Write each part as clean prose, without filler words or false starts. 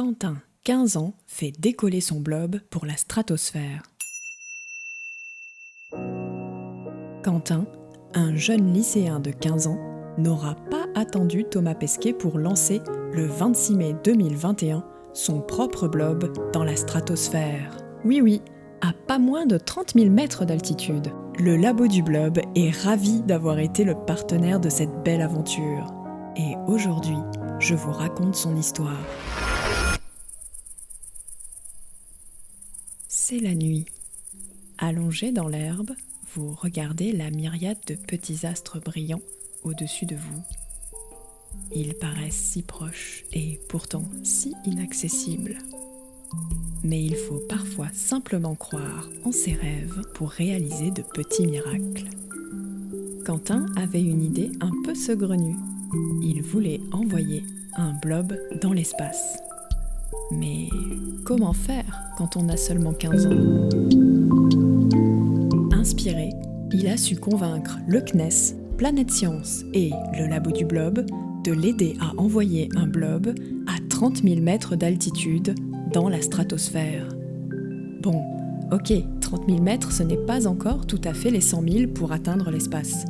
Quentin, 15 ans, fait décoller son blob pour la stratosphère. Quentin, un jeune lycéen de 15 ans, n'aura pas attendu Thomas Pesquet pour lancer, le 26 mai 2021, son propre blob dans la stratosphère. Oui, à pas moins de 30 000 mètres d'altitude. Le labo du blob est ravi d'avoir été le partenaire de cette belle aventure. Et aujourd'hui, je vous raconte son histoire. C'est la nuit. Allongé dans l'herbe, vous regardez la myriade de petits astres brillants au-dessus de vous. Ils paraissent si proches et pourtant si inaccessibles. Mais il faut parfois simplement croire en ses rêves pour réaliser de petits miracles. Quentin avait une idée un peu saugrenue. Il voulait envoyer un blob dans l'espace. Mais comment faire quand on a seulement 15 ans ? Inspiré, il a su convaincre le CNES, Planète Science et le Labo du Blob de l'aider à envoyer un blob à 30 000 mètres d'altitude dans la stratosphère. Bon, ok, 30 000 mètres, ce n'est pas encore tout à fait les 100 000 pour atteindre l'espace.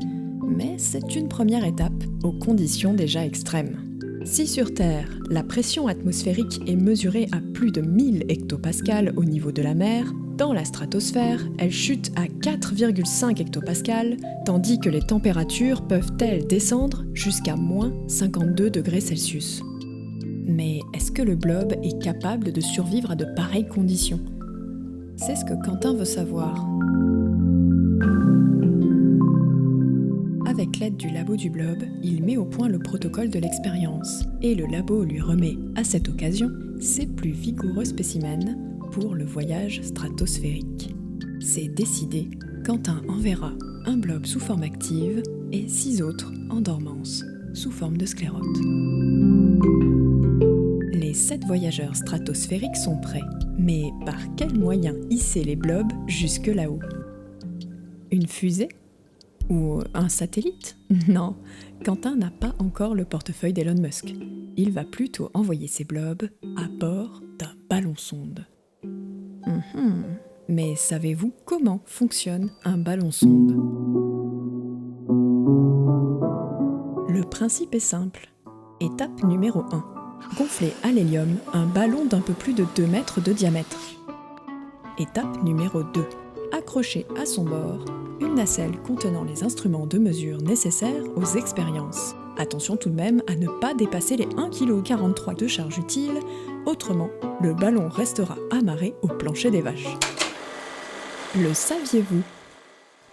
Mais c'est une première étape aux conditions déjà extrêmes. Si sur Terre, la pression atmosphérique est mesurée à plus de 1000 hectopascales au niveau de la mer, dans la stratosphère, elle chute à 4,5 hectopascales, tandis que les températures peuvent-elles descendre jusqu'à moins 52 degrés Celsius. Mais est-ce que le blob est capable de survivre à de pareilles conditions ? C'est ce que Quentin veut savoir. Avec l'aide du labo du blob, il met au point le protocole de l'expérience et le labo lui remet, à cette occasion, ses plus vigoureux spécimens pour le voyage stratosphérique. C'est décidé, Quentin enverra un blob sous forme active et 6 autres en dormance, sous forme de sclérote. Les 7 voyageurs stratosphériques sont prêts, mais par quels moyens hisser les blobs jusque là-haut ? Une fusée ? Ou un satellite ? Non, Quentin n'a pas encore le portefeuille d'Elon Musk. Il va plutôt envoyer ses blobs à bord d'un ballon-sonde. Mais savez-vous comment fonctionne un ballon-sonde ? Le principe est simple. Étape numéro 1. Gonfler à l'hélium un ballon d'un peu plus de 2 mètres de diamètre. Étape numéro 2. Accrocher à son bord une nacelle contenant les instruments de mesure nécessaires aux expériences. Attention tout de même à ne pas dépasser les 1,43 kg de charge utile, autrement, le ballon restera amarré au plancher des vaches. Le saviez-vous ?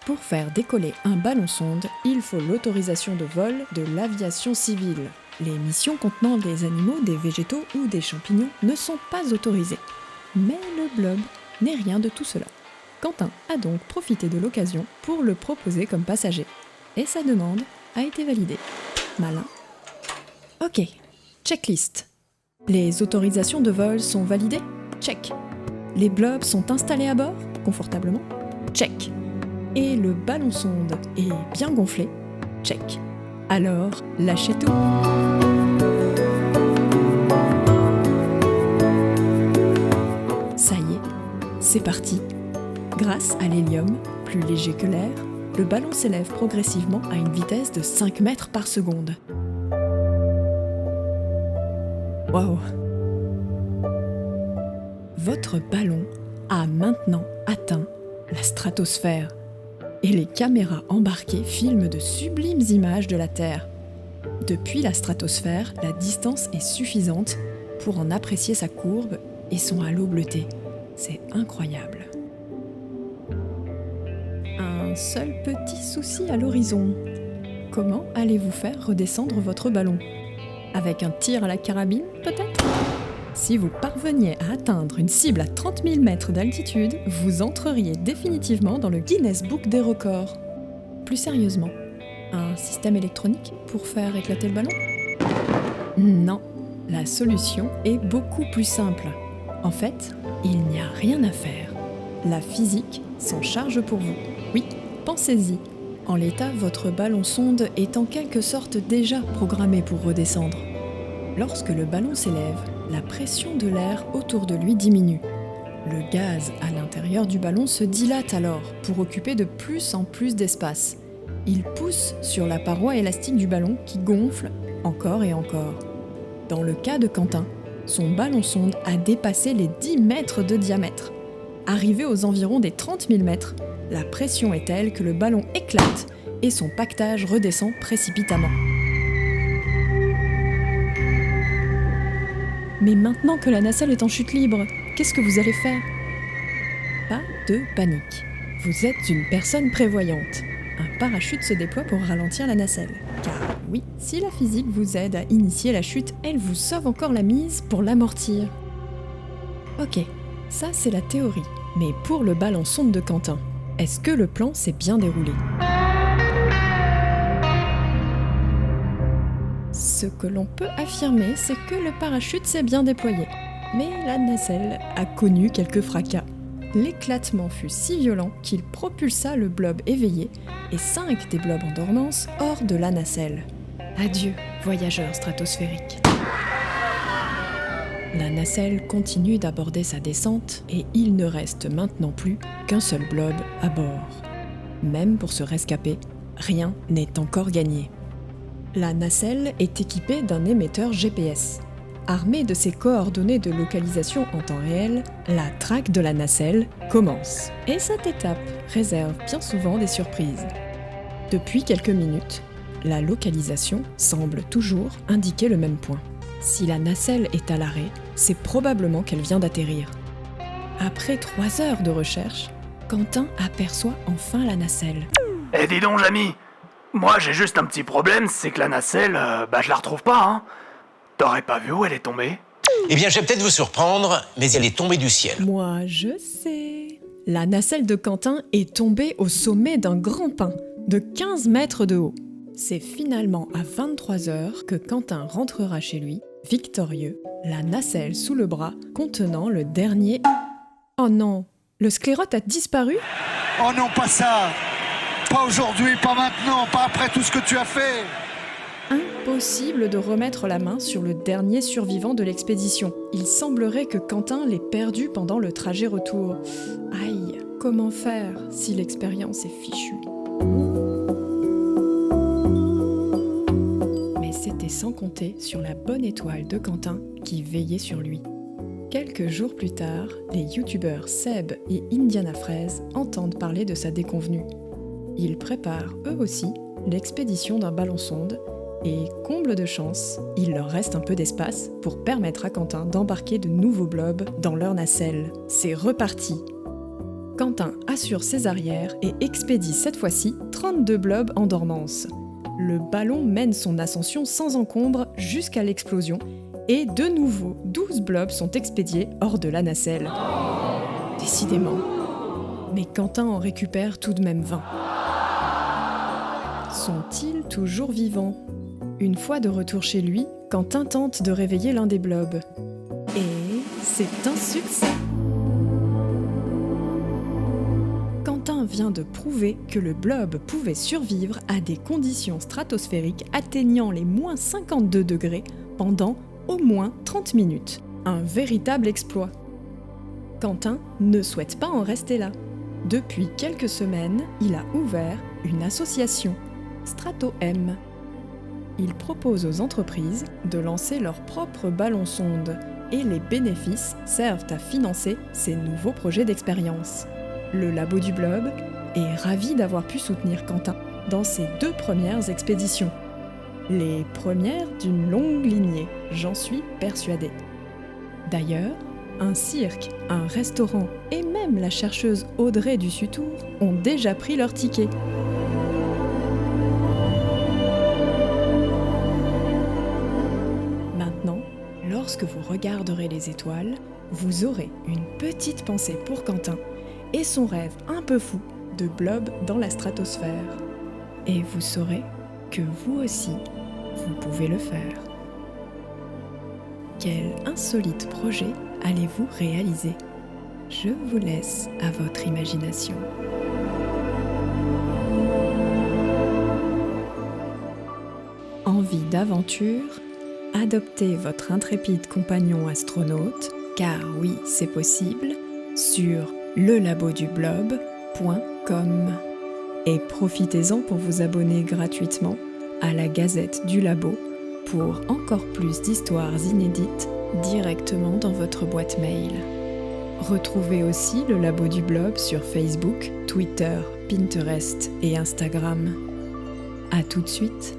Pour faire décoller un ballon-sonde, il faut l'autorisation de vol de l'aviation civile. Les missions contenant des animaux, des végétaux ou des champignons ne sont pas autorisées. Mais le blob n'est rien de tout cela. Quentin a donc profité de l'occasion pour le proposer comme passager. Et sa demande a été validée. Malin. Ok, checklist. Les autorisations de vol sont validées ? Check. Les blobs sont installés à bord, confortablement ? Check. Et le ballon-sonde est bien gonflé ? Check. Alors, lâchez tout. Ça y est, c'est parti. Grâce à l'hélium, plus léger que l'air, le ballon s'élève progressivement à une vitesse de 5 mètres par seconde. Waouh! Votre ballon a maintenant atteint la stratosphère et les caméras embarquées filment de sublimes images de la Terre. Depuis la stratosphère, la distance est suffisante pour en apprécier sa courbe et son halo bleuté. C'est incroyable. Un seul petit souci à l'horizon. Comment allez-vous faire redescendre votre ballon ? Avec un tir à la carabine, peut-être ? Si vous parveniez à atteindre une cible à 30 000 mètres d'altitude, vous entreriez définitivement dans le Guinness Book des records. Plus sérieusement, un système électronique pour faire éclater le ballon ? Non, la solution est beaucoup plus simple. En fait, il n'y a rien à faire. La physique s'en charge pour vous. Oui, pensez-y. En l'état, votre ballon-sonde est en quelque sorte déjà programmé pour redescendre. Lorsque le ballon s'élève, la pression de l'air autour de lui diminue. Le gaz à l'intérieur du ballon se dilate alors pour occuper de plus en plus d'espace. Il pousse sur la paroi élastique du ballon qui gonfle encore et encore. Dans le cas de Quentin, son ballon-sonde a dépassé les 10 mètres de diamètre. Arrivé aux environs des 30 000 mètres, la pression est telle que le ballon éclate et son pactage redescend précipitamment. Mais maintenant que la nacelle est en chute libre, qu'est-ce que vous allez faire ? Pas de panique. Vous êtes une personne prévoyante. Un parachute se déploie pour ralentir la nacelle. Car oui, si la physique vous aide à initier la chute, elle vous sauve encore la mise pour l'amortir. Ok, ça c'est la théorie. Mais pour le ballon sonde de Quentin, est-ce que le plan s'est bien déroulé ? Ce que l'on peut affirmer, c'est que le parachute s'est bien déployé. Mais la nacelle a connu quelques fracas. L'éclatement fut si violent qu'il propulsa le blob éveillé et 5 des blobs en dormance hors de la nacelle. Adieu, voyageurs stratosphériques. La nacelle continue d'aborder sa descente et il ne reste maintenant plus qu'un seul blob à bord. Même pour se rescaper, rien n'est encore gagné. La nacelle est équipée d'un émetteur GPS. Armée de ses coordonnées de localisation en temps réel, la traque de la nacelle commence. Et cette étape réserve bien souvent des surprises. Depuis quelques minutes, la localisation semble toujours indiquer le même point. Si la nacelle est à l'arrêt, c'est probablement qu'elle vient d'atterrir. Après 3 heures de recherche, Quentin aperçoit enfin la nacelle. Eh dis donc, Jamy, moi j'ai juste un petit problème, c'est que la nacelle, je la retrouve pas, hein. T'aurais pas vu où elle est tombée ? Eh bien, je vais peut-être vous surprendre, mais elle est tombée du ciel. Moi, je sais. La nacelle de Quentin est tombée au sommet d'un grand pin de 15 mètres de haut. C'est finalement à 23 heures que Quentin rentrera chez lui, victorieux, la nacelle sous le bras, contenant le dernier... Oh non, le sclérote a disparu ? Oh non, pas ça! Pas aujourd'hui, pas maintenant, pas après tout ce que tu as fait! Impossible de remettre la main sur le dernier survivant de l'expédition. Il semblerait que Quentin l'ait perdu pendant le trajet retour. Aïe, comment faire si l'expérience est fichue ? Mais c'était sans compter sur la bonne étoile de Quentin qui veillait sur lui. Quelques jours plus tard, les youtubeurs Seb et Indiana Fraise entendent parler de sa déconvenue. Ils préparent eux aussi l'expédition d'un ballon-sonde. Et comble de chance, il leur reste un peu d'espace pour permettre à Quentin d'embarquer de nouveaux blobs dans leur nacelle. C'est reparti. Quentin assure ses arrières et expédie cette fois-ci 32 blobs en dormance. Le ballon mène son ascension sans encombre jusqu'à l'explosion et de nouveau 12 blobs sont expédiés hors de la nacelle. Décidément. Mais Quentin en récupère tout de même 20. Sont-ils toujours vivants ? Une fois de retour chez lui, Quentin tente de réveiller l'un des blobs. Et c'est un succès! Quentin vient de prouver que le blob pouvait survivre à des conditions stratosphériques atteignant les moins 52 degrés pendant au moins 30 minutes. Un véritable exploit. Quentin ne souhaite pas en rester là. Depuis quelques semaines, il a ouvert une association, Strato-M. Il propose aux entreprises de lancer leurs propres ballons-sondes et les bénéfices servent à financer ces nouveaux projets d'expérience. Le Labo du Blob est ravi d'avoir pu soutenir Quentin dans ses 2 premières expéditions. Les premières d'une longue lignée, j'en suis persuadée. D'ailleurs, un cirque, un restaurant et même la chercheuse Audrey du Sutour ont déjà pris leur ticket. Maintenant, lorsque vous regarderez les étoiles, vous aurez une petite pensée pour Quentin et son rêve un peu fou de blob dans la stratosphère. Et vous saurez que vous aussi, vous pouvez le faire. Quel insolite projet allez-vous réaliser ? Je vous laisse à votre imagination. Envie d'aventure ? adoptez votre intrépide compagnon astronaute, car oui, c'est possible, sur lelabodublob.com. Et profitez-en pour vous abonner gratuitement à la Gazette du Labo pour encore plus d'histoires inédites directement dans votre boîte mail. Retrouvez aussi le Labo du Blob sur Facebook, Twitter, Pinterest et Instagram. À tout de suite.